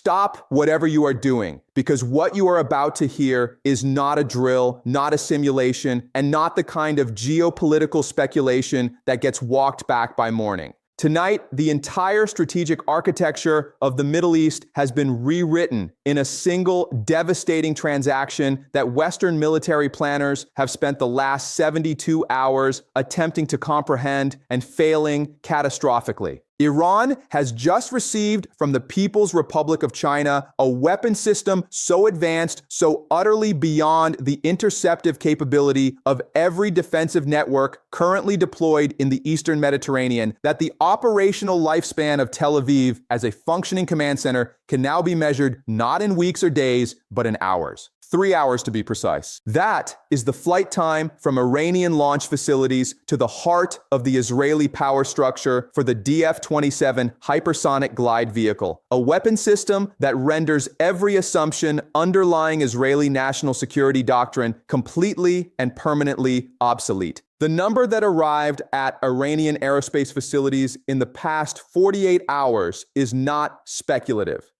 Stop whatever you are doing, because what you are about to hear is not a drill, not a simulation, and not the kind of geopolitical speculation that gets walked back by morning. Tonight, the entire strategic architecture of the Middle East has been rewritten in a single devastating transaction that Western military planners have spent the last 72 hours attempting to comprehend and failing catastrophically. Iran has just received from the People's Republic of China a weapon system so advanced, so utterly beyond the interceptive capability of every defensive network currently deployed in the Eastern Mediterranean, that the operational lifespan of Tel Aviv as a functioning command center can now be measured not in weeks or days, but in hours. 3 hours to be precise. That is the flight time from Iranian launch facilities to the heart of the Israeli power structure for the DF-27 hypersonic glide vehicle, a weapon system that renders every assumption underlying Israeli national security doctrine completely and permanently obsolete. The number that arrived at Iranian aerospace facilities in the past 48 hours is not speculative.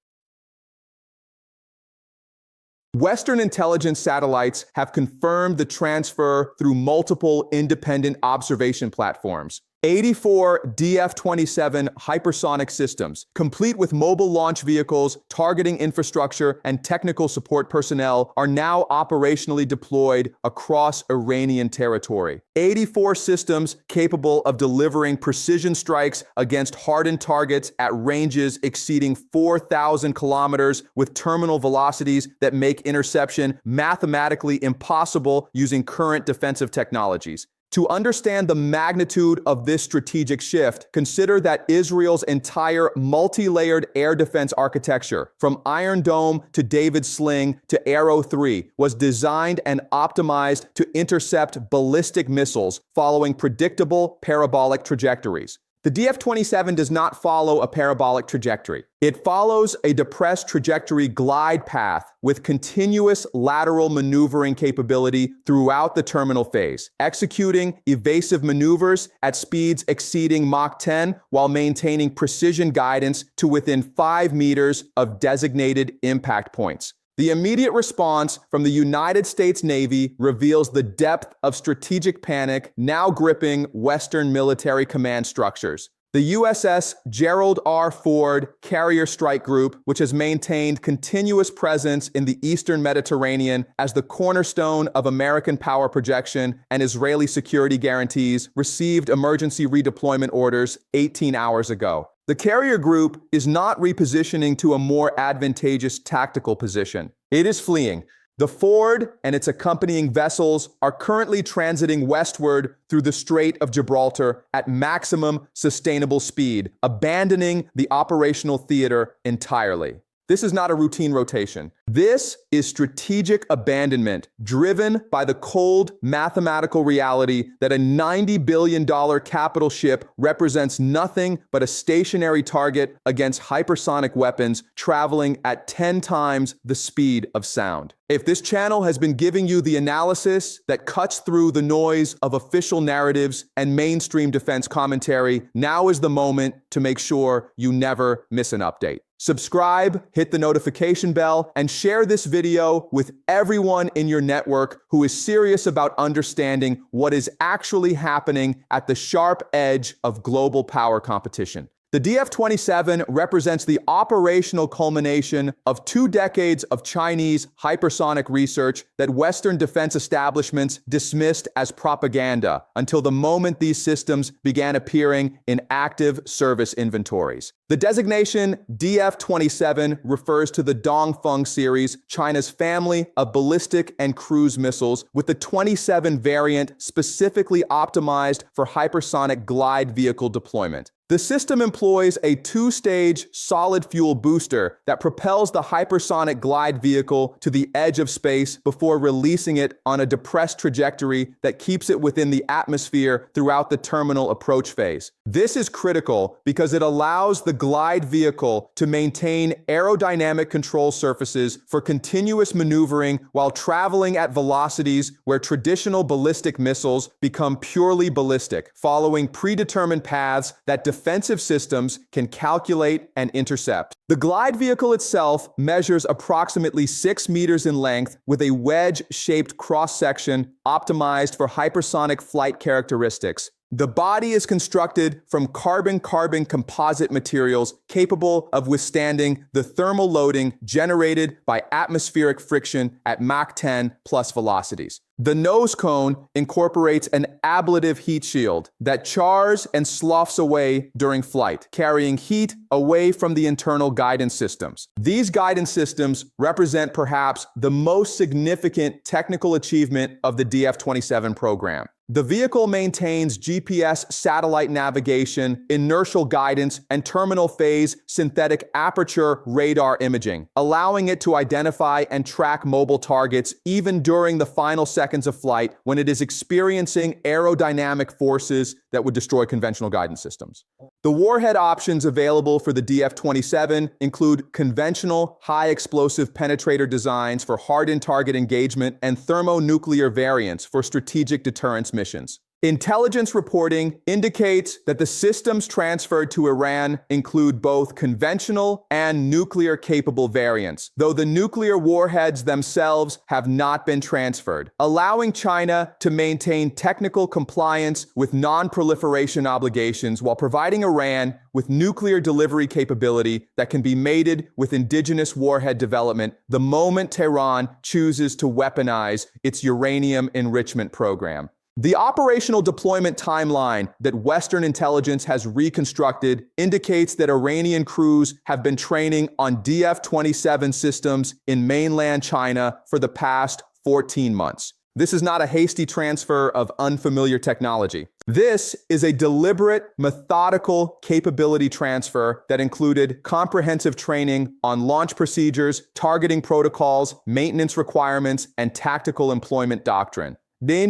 Western intelligence satellites have confirmed the transfer through multiple independent observation platforms. 84 DF-27 hypersonic systems, complete with mobile launch vehicles, targeting infrastructure, and technical support personnel, are now operationally deployed across Iranian territory. 84 systems capable of delivering precision strikes against hardened targets at ranges exceeding 4,000 kilometers with terminal velocities that make interception mathematically impossible using current defensive technologies. To understand the magnitude of this strategic shift, consider that Israel's entire multi-layered air defense architecture, from Iron Dome to David's Sling to Arrow 3, was designed and optimized to intercept ballistic missiles following predictable parabolic trajectories. The DF-27 does not follow a parabolic trajectory. It follows a depressed trajectory glide path with continuous lateral maneuvering capability throughout the terminal phase, executing evasive maneuvers at speeds exceeding Mach 10 while maintaining precision guidance to within 5 meters of designated impact points. The immediate response from the United States Navy reveals the depth of strategic panic now gripping Western military command structures. The USS Gerald R. Ford Carrier Strike Group, which has maintained continuous presence in the Eastern Mediterranean as the cornerstone of American power projection and Israeli security guarantees, received emergency redeployment orders 18 hours ago. The carrier group is not repositioning to a more advantageous tactical position. It is fleeing. The Ford and its accompanying vessels are currently transiting westward through the Strait of Gibraltar at maximum sustainable speed, abandoning the operational theater entirely. This is not a routine rotation. This is strategic abandonment driven by the cold mathematical reality that a $90 billion capital ship represents nothing but a stationary target against hypersonic weapons traveling at 10 times the speed of sound. If this channel has been giving you the analysis that cuts through the noise of official narratives and mainstream defense commentary, now is the moment to make sure you never miss an update. Subscribe, hit the notification bell, and share this video with everyone in your network who is serious about understanding what is actually happening at the sharp edge of global power competition. The DF-27 represents the operational culmination of 2 decades of Chinese hypersonic research that Western defense establishments dismissed as propaganda until the moment these systems began appearing in active service inventories. The designation DF-27 refers to the Dongfeng series, China's family of ballistic and cruise missiles, with the 27 variant specifically optimized for hypersonic glide vehicle deployment. The system employs a 2-stage solid fuel booster that propels the hypersonic glide vehicle to the edge of space before releasing it on a depressed trajectory that keeps it within the atmosphere throughout the terminal approach phase. This is critical because it allows the glide vehicle to maintain aerodynamic control surfaces for continuous maneuvering while traveling at velocities where traditional ballistic missiles become purely ballistic, following predetermined paths that defensive systems can calculate and intercept. The glide vehicle itself measures approximately 6 meters in length with a wedge-shaped cross-section optimized for hypersonic flight characteristics. The body is constructed from carbon-carbon composite materials capable of withstanding the thermal loading generated by atmospheric friction at Mach 10 plus velocities. The nose cone incorporates an ablative heat shield that chars and sloughs away during flight, carrying heat away from the internal guidance systems. These guidance systems represent perhaps the most significant technical achievement of the DF-27 program. The vehicle maintains GPS satellite navigation, inertial guidance, and terminal phase synthetic aperture radar imaging, allowing it to identify and track mobile targets even during the final seconds of flight when it is experiencing aerodynamic forces that would destroy conventional guidance systems. The warhead options available for the DF-27 include conventional high-explosive penetrator designs for hardened target engagement and thermonuclear variants for strategic deterrence missions. Intelligence reporting indicates that the systems transferred to Iran include both conventional and nuclear-capable variants, though the nuclear warheads themselves have not been transferred, allowing China to maintain technical compliance with non-proliferation obligations while providing Iran with nuclear delivery capability that can be mated with indigenous warhead development the moment Tehran chooses to weaponize its uranium enrichment program. The operational deployment timeline that Western intelligence has reconstructed indicates that Iranian crews have been training on DF-27 systems in mainland China for the past 14 months. This is not a hasty transfer of unfamiliar technology. This is a deliberate, methodical capability transfer that included comprehensive training on launch procedures, targeting protocols, maintenance requirements, and tactical employment doctrine. The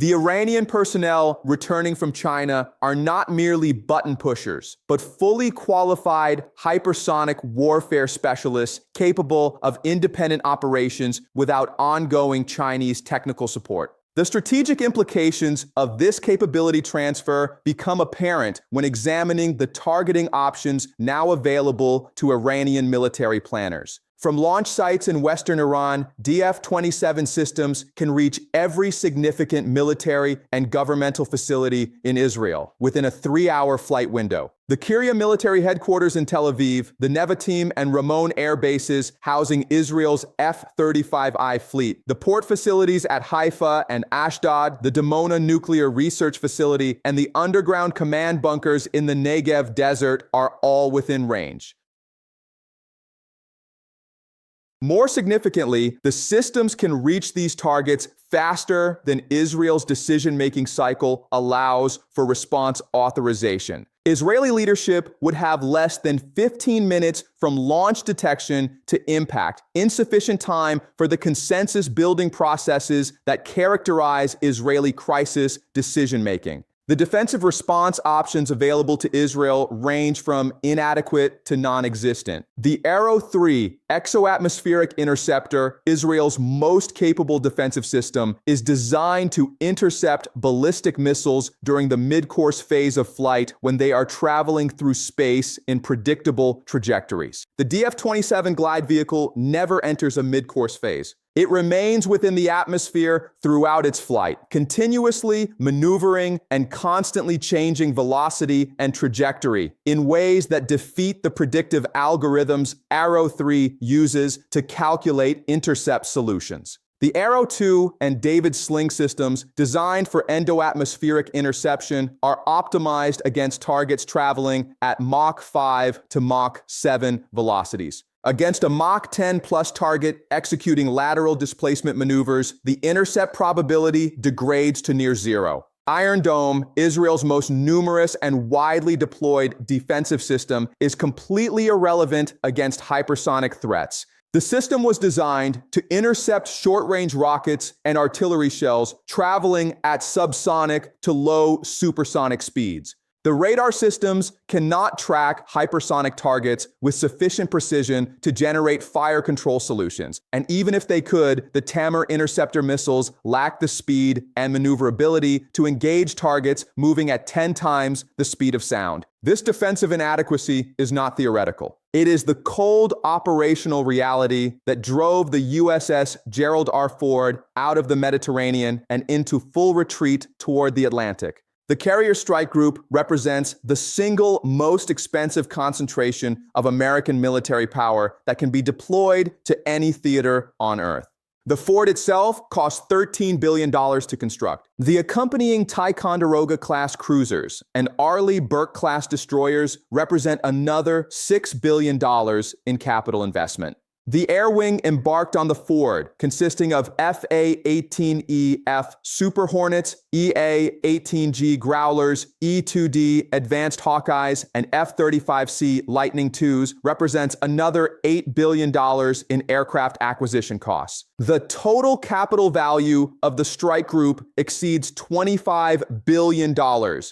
Iranian personnel returning from China are not merely button pushers, but fully qualified hypersonic warfare specialists capable of independent operations without ongoing Chinese technical support. The strategic implications of this capability transfer become apparent when examining the targeting options now available to Iranian military planners. From launch sites in Western Iran, DF-27 systems can reach every significant military and governmental facility in Israel within a 3-hour flight window. The Kiryat military headquarters in Tel Aviv, the Nevatim and Ramon air bases housing Israel's F-35I fleet, the port facilities at Haifa and Ashdod, the Dimona nuclear research facility, and the underground command bunkers in the Negev desert are all within range. More significantly, the systems can reach these targets faster than Israel's decision-making cycle allows for response authorization. Israeli leadership would have less than 15 minutes from launch detection to impact, insufficient time for the consensus-building processes that characterize Israeli crisis decision-making. The defensive response options available to Israel range from inadequate to non-existent. The Arrow 3 exoatmospheric interceptor, Israel's most capable defensive system, is designed to intercept ballistic missiles during the mid-course phase of flight when they are traveling through space in predictable trajectories. The DF-27 glide vehicle never enters a mid-course phase. It remains within the atmosphere throughout its flight, continuously maneuvering and constantly changing velocity and trajectory in ways that defeat the predictive algorithms Arrow 3 uses to calculate intercept solutions. The Arrow 2 and David Sling systems, designed for endoatmospheric interception, are optimized against targets traveling at Mach 5 to Mach 7 velocities. Against a Mach 10 plus target executing lateral displacement maneuvers, the intercept probability degrades to near zero. Iron Dome, Israel's most numerous and widely deployed defensive system, is completely irrelevant against hypersonic threats. The system was designed to intercept short-range rockets and artillery shells traveling at subsonic to low supersonic speeds. The radar systems cannot track hypersonic targets with sufficient precision to generate fire control solutions. And even if they could, the Tamar interceptor missiles lack the speed and maneuverability to engage targets moving at 10 times the speed of sound. This defensive inadequacy is not theoretical. It is the cold operational reality that drove the USS Gerald R. Ford out of the Mediterranean and into full retreat toward the Atlantic. The Carrier Strike Group represents the single most expensive concentration of American military power that can be deployed to any theater on Earth. The Ford itself cost $13 billion to construct. The accompanying Ticonderoga-class cruisers and Arleigh Burke-class destroyers represent another $6 billion in capital investment. The air wing embarked on the Ford, consisting of FA-18EF Super Hornets, EA-18G Growlers, E-2D Advanced Hawkeyes, and F-35C Lightning IIs, represents another $8 billion in aircraft acquisition costs. The total capital value of the strike group exceeds $25 billion,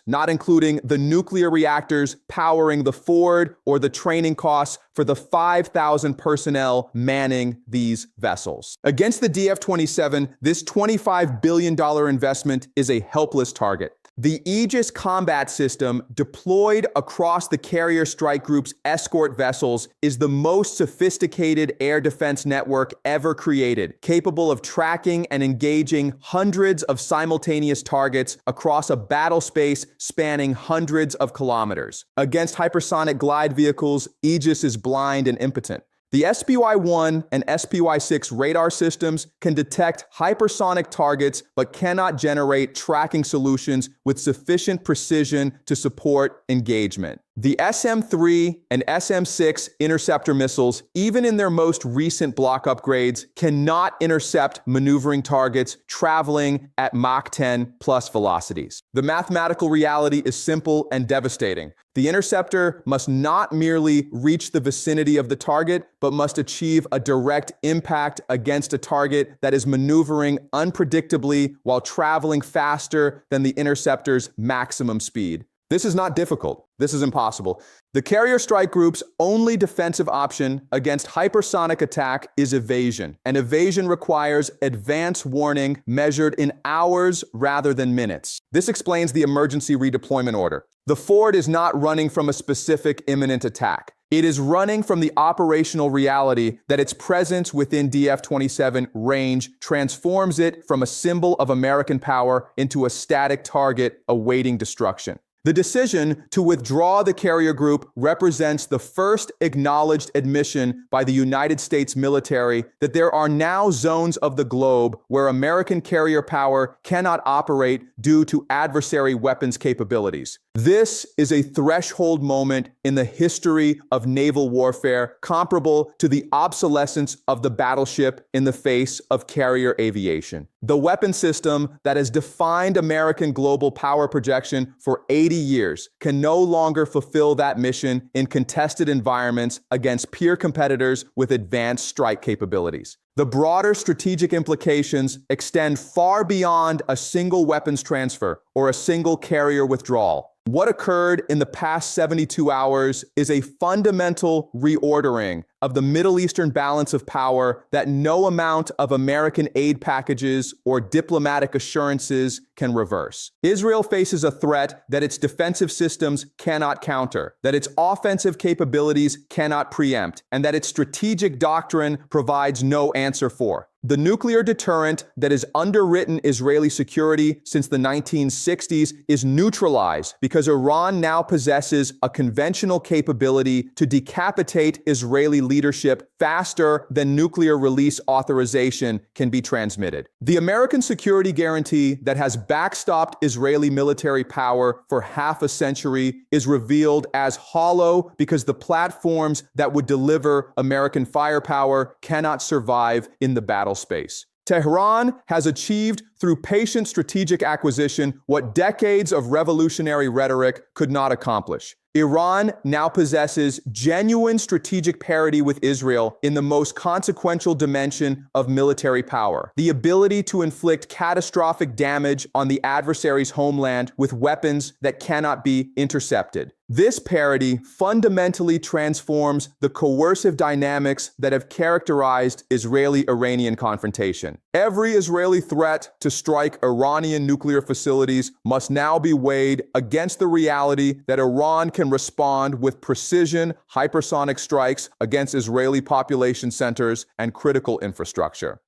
not including the nuclear reactors powering the Ford or the training costs for the 5,000 personnel manning these vessels. Against the DF-27, this $25 billion investment is a helpless target. The Aegis combat system deployed across the Carrier Strike Group's escort vessels is the most sophisticated air defense network ever created, capable of tracking and engaging hundreds of simultaneous targets across a battle space spanning hundreds of kilometers. Against hypersonic glide vehicles, Aegis is blind and impotent. The SPY-1 and SPY-6 radar systems can detect hypersonic targets but cannot generate tracking solutions with sufficient precision to support engagement. The SM-3 and SM-6 interceptor missiles, even in their most recent block upgrades, cannot intercept maneuvering targets traveling at Mach 10 plus velocities. The mathematical reality is simple and devastating. The interceptor must not merely reach the vicinity of the target, but must achieve a direct impact against a target that is maneuvering unpredictably while traveling faster than the interceptor's maximum speed. This is not difficult. This is impossible. The Carrier Strike Group's only defensive option against hypersonic attack is evasion, and evasion requires advance warning measured in hours rather than minutes. This explains the emergency redeployment order. The Ford is not running from a specific imminent attack. It is running from the operational reality that its presence within DF-27 range transforms it from a symbol of American power into a static target awaiting destruction. The decision to withdraw the Carrier Group represents the first acknowledged admission by the United States military that there are now zones of the globe where American carrier power cannot operate due to adversary weapons capabilities. This is a threshold moment in the history of naval warfare, comparable to the obsolescence of the battleship in the face of carrier aviation. The weapon system that has defined American global power projection for 80 years can no longer fulfill that mission in contested environments against peer competitors with advanced strike capabilities. The broader strategic implications extend far beyond a single weapons transfer or a single carrier withdrawal. What occurred in the past 72 hours is a fundamental reordering of the Middle Eastern balance of power that no amount of American aid packages or diplomatic assurances can reverse. Israel faces a threat that its defensive systems cannot counter, that its offensive capabilities cannot preempt, and that its strategic doctrine provides no answer for. The nuclear deterrent that has underwritten Israeli security since the 1960s is neutralized because Iran now possesses a conventional capability to decapitate Israeli leadership faster than nuclear release authorization can be transmitted. The American security guarantee that has backstopped Israeli military power for half a century is revealed as hollow because the platforms that would deliver American firepower cannot survive in the battle space. Tehran has achieved through patient strategic acquisition what decades of revolutionary rhetoric could not accomplish. Iran now possesses genuine strategic parity with Israel in the most consequential dimension of military power: the ability to inflict catastrophic damage on the adversary's homeland with weapons that cannot be intercepted. This parity fundamentally transforms the coercive dynamics that have characterized Israeli-Iranian confrontation. Every Israeli threat to strike Iranian nuclear facilities must now be weighed against the reality that Iran can respond with precision hypersonic strikes against Israeli population centers and critical infrastructure.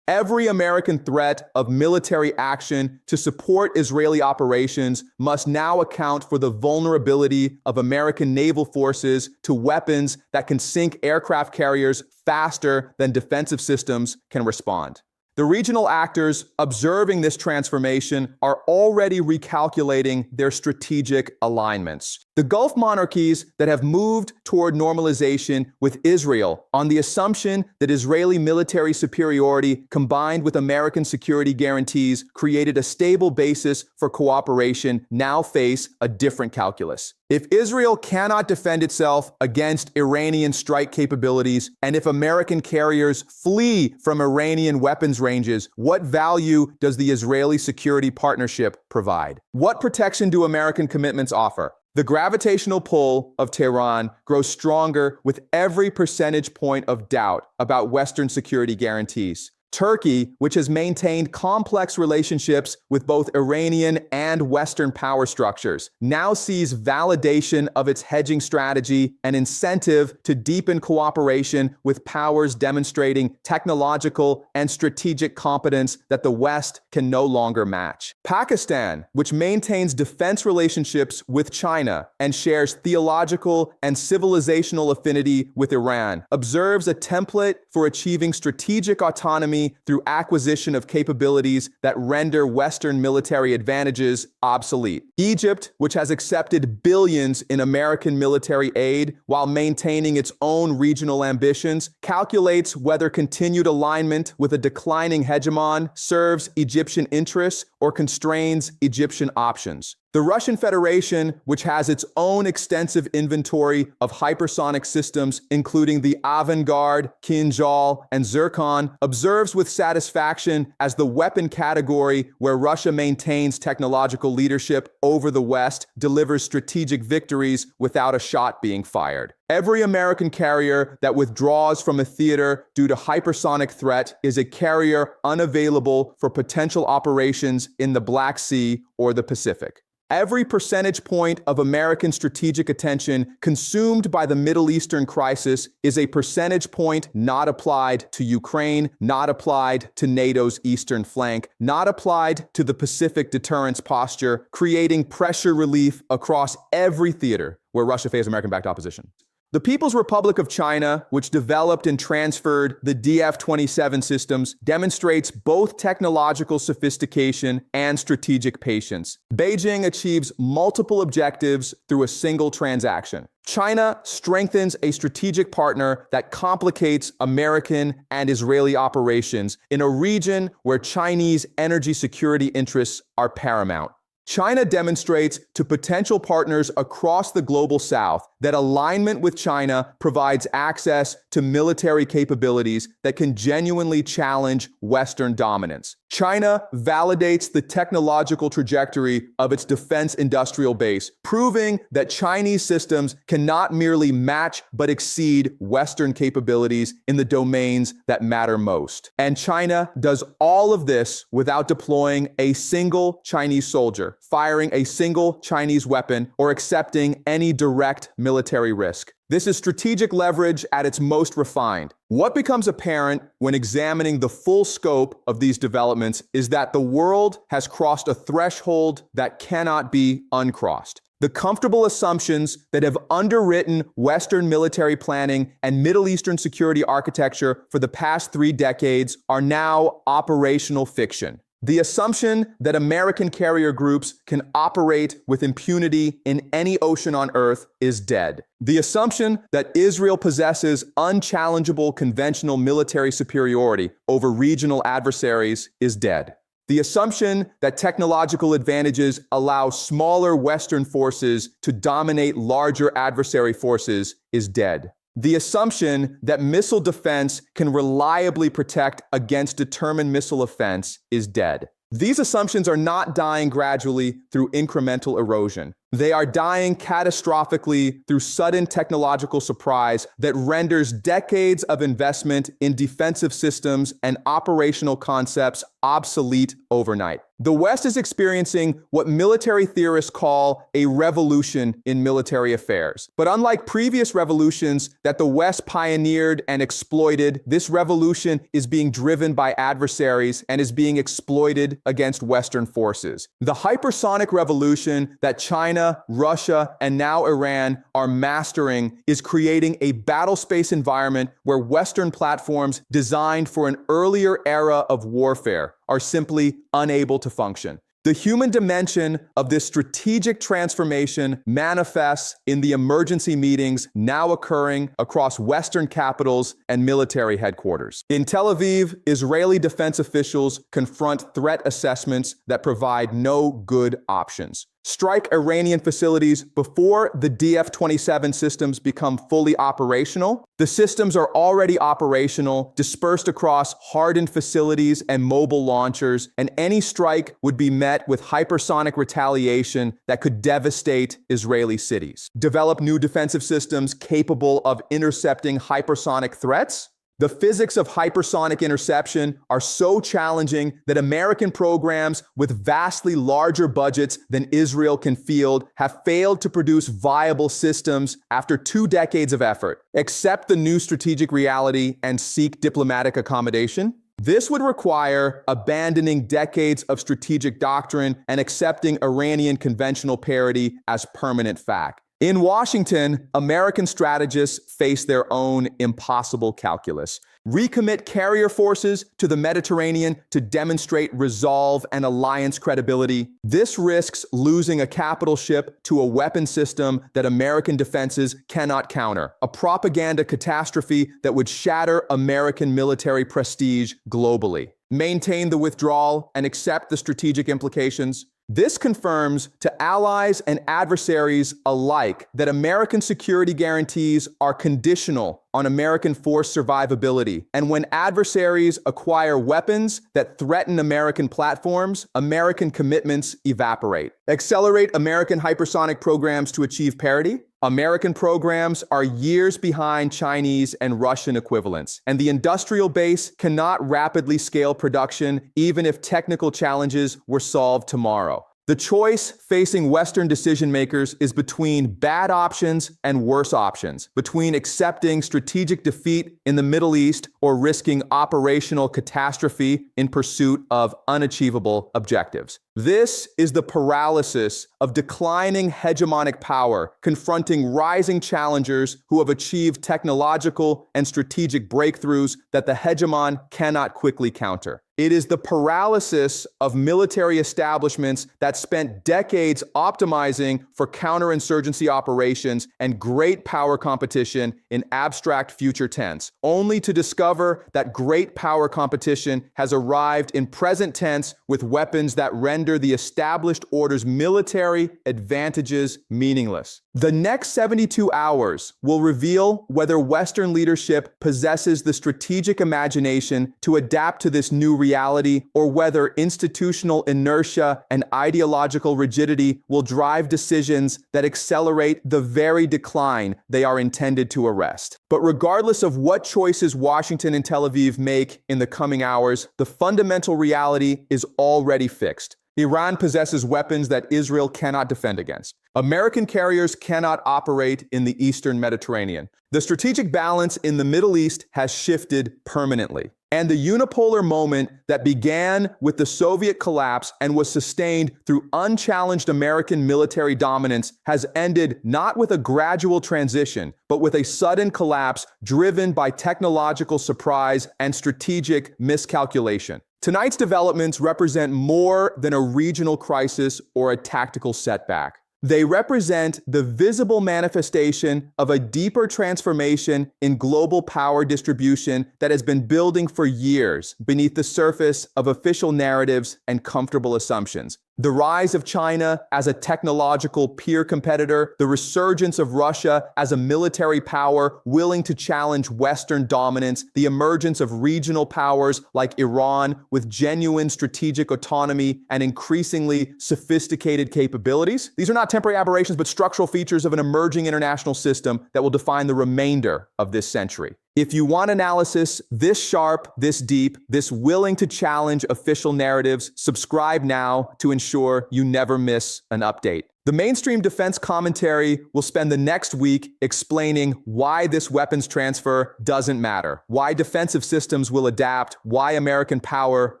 Every American threat of military action to support Israeli operations must now account for the vulnerability of American naval forces to weapons that can sink aircraft carriers faster than defensive systems can respond. The regional actors observing this transformation are already recalculating their strategic alignments. The Gulf monarchies that have moved toward normalization with Israel on the assumption that Israeli military superiority combined with American security guarantees created a stable basis for cooperation now face a different calculus. If Israel cannot defend itself against Iranian strike capabilities, and if American carriers flee from Iranian weapons ranges, what value does the Israeli security partnership provide? What protection do American commitments offer? The gravitational pull of Tehran grows stronger with every percentage point of doubt about Western security guarantees. Turkey, which has maintained complex relationships with both Iranian and Western power structures, now sees validation of its hedging strategy and incentive to deepen cooperation with powers demonstrating technological and strategic competence that the West can no longer match. Pakistan, which maintains defense relationships with China and shares theological and civilizational affinity with Iran, observes a template for achieving strategic autonomy through acquisition of capabilities that render Western military advantages obsolete. Egypt, which has accepted billions in American military aid while maintaining its own regional ambitions, calculates whether continued alignment with a declining hegemon serves Egyptian interests or constrains Egyptian options. The Russian Federation, which has its own extensive inventory of hypersonic systems, including the Avangard, Kinjal, and Zircon, observes with satisfaction as the weapon category where Russia maintains technological leadership over the West delivers strategic victories without a shot being fired. Every American carrier that withdraws from a theater due to hypersonic threat is a carrier unavailable for potential operations in the Black Sea or the Pacific. Every percentage point of American strategic attention consumed by the Middle Eastern crisis is a percentage point not applied to Ukraine, not applied to NATO's eastern flank, not applied to the Pacific deterrence posture, creating pressure relief across every theater where Russia faces American-backed opposition. The People's Republic of China, which developed and transferred the DF-27 systems, demonstrates both technological sophistication and strategic patience. Beijing achieves multiple objectives through a single transaction. China strengthens a strategic partner that complicates American and Israeli operations in a region where Chinese energy security interests are paramount. China demonstrates to potential partners across the global South that alignment with China provides access to military capabilities that can genuinely challenge Western dominance. China validates the technological trajectory of its defense industrial base, proving that Chinese systems can not merely match but exceed Western capabilities in the domains that matter most. And China does all of this without deploying a single Chinese soldier, firing a single Chinese weapon, or accepting any direct military risk. This is strategic leverage at its most refined. What becomes apparent when examining the full scope of these developments is that the world has crossed a threshold that cannot be uncrossed. The comfortable assumptions that have underwritten Western military planning and Middle Eastern security architecture for the past 3 decades are now operational fiction. The assumption that American carrier groups can operate with impunity in any ocean on Earth is dead. The assumption that Israel possesses unchallengeable conventional military superiority over regional adversaries is dead. The assumption that technological advantages allow smaller Western forces to dominate larger adversary forces is dead. The assumption that missile defense can reliably protect against determined missile offense is dead. These assumptions are not dying gradually through incremental erosion. They are dying catastrophically through sudden technological surprise that renders decades of investment in defensive systems and operational concepts obsolete overnight. The West is experiencing what military theorists call a revolution in military affairs. But unlike previous revolutions that the West pioneered and exploited, this revolution is being driven by adversaries and is being exploited against Western forces. The hypersonic revolution that China, Russia, and now Iran are mastering is creating a battle space environment where Western platforms designed for an earlier era of warfare are simply unable to function. The human dimension of this strategic transformation manifests in the emergency meetings now occurring across Western capitals and military headquarters. In Tel Aviv, Israeli defense officials confront threat assessments that provide no good options. Strike Iranian facilities before the DF-27 systems become fully operational. The systems are already operational, dispersed across hardened facilities and mobile launchers, and any strike would be met with hypersonic retaliation that could devastate Israeli cities. Develop new defensive systems capable of intercepting hypersonic threats. The physics of hypersonic interception are so challenging that American programs with vastly larger budgets than Israel can field have failed to produce viable systems after 2 decades of effort. Accept the new strategic reality and seek diplomatic accommodation? This would require abandoning decades of strategic doctrine and accepting Iranian conventional parity as permanent fact. In Washington, American strategists face their own impossible calculus. Recommit carrier forces to the Mediterranean to demonstrate resolve and alliance credibility. This risks losing a capital ship to a weapon system that American defenses cannot counter, a propaganda catastrophe that would shatter American military prestige globally. Maintain the withdrawal and accept the strategic implications. This confirms to allies and adversaries alike that American security guarantees are conditional on American force survivability. And when adversaries acquire weapons that threaten American platforms, American commitments evaporate. Accelerate American hypersonic programs to achieve parity. American programs are years behind Chinese and Russian equivalents, and the industrial base cannot rapidly scale production even if technical challenges were solved tomorrow. The choice facing Western decision makers is between bad options and worse options, between accepting strategic defeat in the Middle East or risking operational catastrophe in pursuit of unachievable objectives. This is the paralysis of declining hegemonic power confronting rising challengers who have achieved technological and strategic breakthroughs that the hegemon cannot quickly counter. It is the paralysis of military establishments that spent decades optimizing for counterinsurgency operations and great power competition in abstract future tense, only to discover that great power competition has arrived in present tense with weapons that render the established order's military advantages meaningless. The next 72 hours will reveal whether Western leadership possesses the strategic imagination to adapt to this new reality, or whether institutional inertia and ideological rigidity will drive decisions that accelerate the very decline they are intended to arrest. But regardless of what choices Washington and Tel Aviv make in the coming hours, the fundamental reality is already fixed. Iran possesses weapons that Israel cannot defend against. American carriers cannot operate in the Eastern Mediterranean. The strategic balance in the Middle East has shifted permanently. And the unipolar moment that began with the Soviet collapse and was sustained through unchallenged American military dominance has ended not with a gradual transition, but with a sudden collapse driven by technological surprise and strategic miscalculation. Tonight's developments represent more than a regional crisis or a tactical setback. They represent the visible manifestation of a deeper transformation in global power distribution that has been building for years beneath the surface of official narratives and comfortable assumptions. The rise of China as a technological peer competitor, the resurgence of Russia as a military power willing to challenge Western dominance, the emergence of regional powers like Iran with genuine strategic autonomy and increasingly sophisticated capabilities. These are not temporary aberrations, but structural features of an emerging international system that will define the remainder of this century. If you want analysis this sharp, this deep, this willing to challenge official narratives, subscribe now to ensure you never miss an update. The mainstream defense commentary will spend the next week explaining why this weapons transfer doesn't matter, why defensive systems will adapt, why American power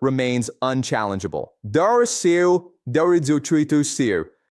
remains unchallengeable.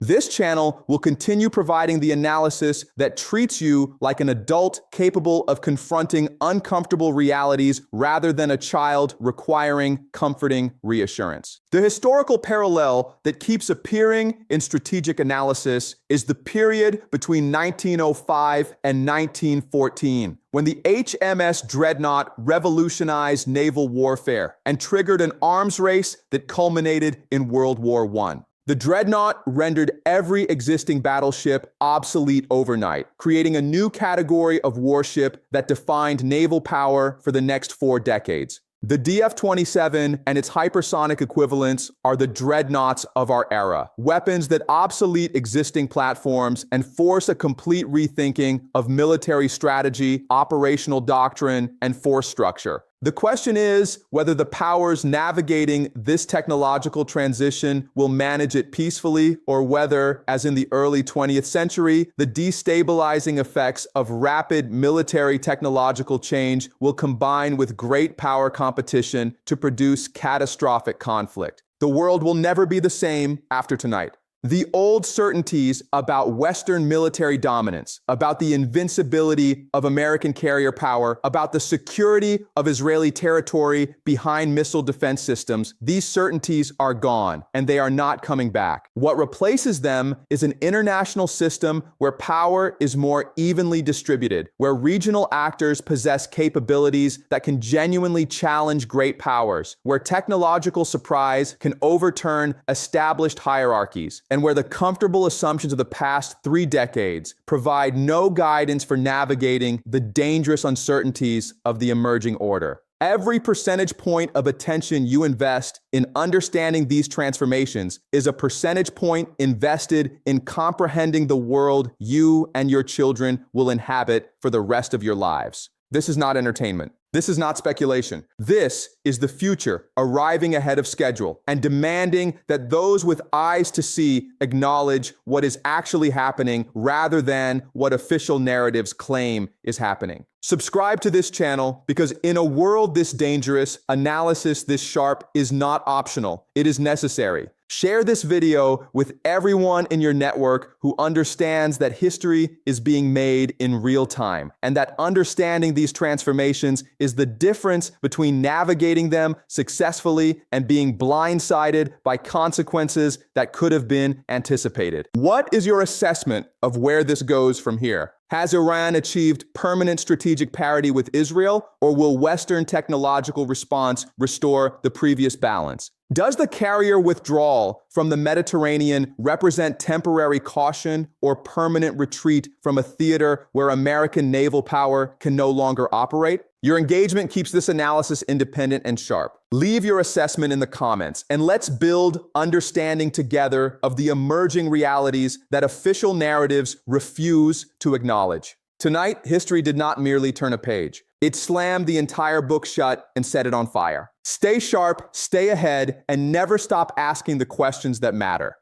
This channel will continue providing the analysis that treats you like an adult capable of confronting uncomfortable realities rather than a child requiring comforting reassurance. The historical parallel that keeps appearing in strategic analysis is the period between 1905 and 1914, when the HMS Dreadnought revolutionized naval warfare and triggered an arms race that culminated in World War I. The Dreadnought rendered every existing battleship obsolete overnight, creating a new category of warship that defined naval power for the next 4 decades. The DF-27 and its hypersonic equivalents are the dreadnoughts of our era, weapons that obsolete existing platforms and force a complete rethinking of military strategy, operational doctrine, and force structure. The question is whether the powers navigating this technological transition will manage it peacefully, or whether, as in the early 20th century, the destabilizing effects of rapid military technological change will combine with great power competition to produce catastrophic conflict. The world will never be the same after tonight. The old certainties about Western military dominance, about the invincibility of American carrier power, about the security of Israeli territory behind missile defense systems, these certainties are gone, and they are not coming back. What replaces them is an international system where power is more evenly distributed, where regional actors possess capabilities that can genuinely challenge great powers, where technological surprise can overturn established hierarchies, and where the comfortable assumptions of the past 3 decades provide no guidance for navigating the dangerous uncertainties of the emerging order. Every percentage point of attention you invest in understanding these transformations is a percentage point invested in comprehending the world you and your children will inhabit for the rest of your lives. This is not entertainment. This is not speculation. This is the future arriving ahead of schedule and demanding that those with eyes to see acknowledge what is actually happening rather than what official narratives claim is happening. Subscribe to this channel because in a world this dangerous, analysis this sharp is not optional. It is necessary. Share this video with everyone in your network who understands that history is being made in real time, and that understanding these transformations is the difference between navigating them successfully and being blindsided by consequences that could have been anticipated. What is your assessment of where this goes from here? Has Iran achieved permanent strategic parity with Israel, or will Western technological response restore the previous balance? Does the carrier withdrawal from the Mediterranean represent temporary caution or permanent retreat from a theater where American naval power can no longer operate? Your engagement keeps this analysis independent and sharp. Leave your assessment in the comments, and let's build understanding together of the emerging realities that official narratives refuse to acknowledge. Tonight, history did not merely turn a page. It slammed the entire book shut and set it on fire. Stay sharp, stay ahead, and never stop asking the questions that matter.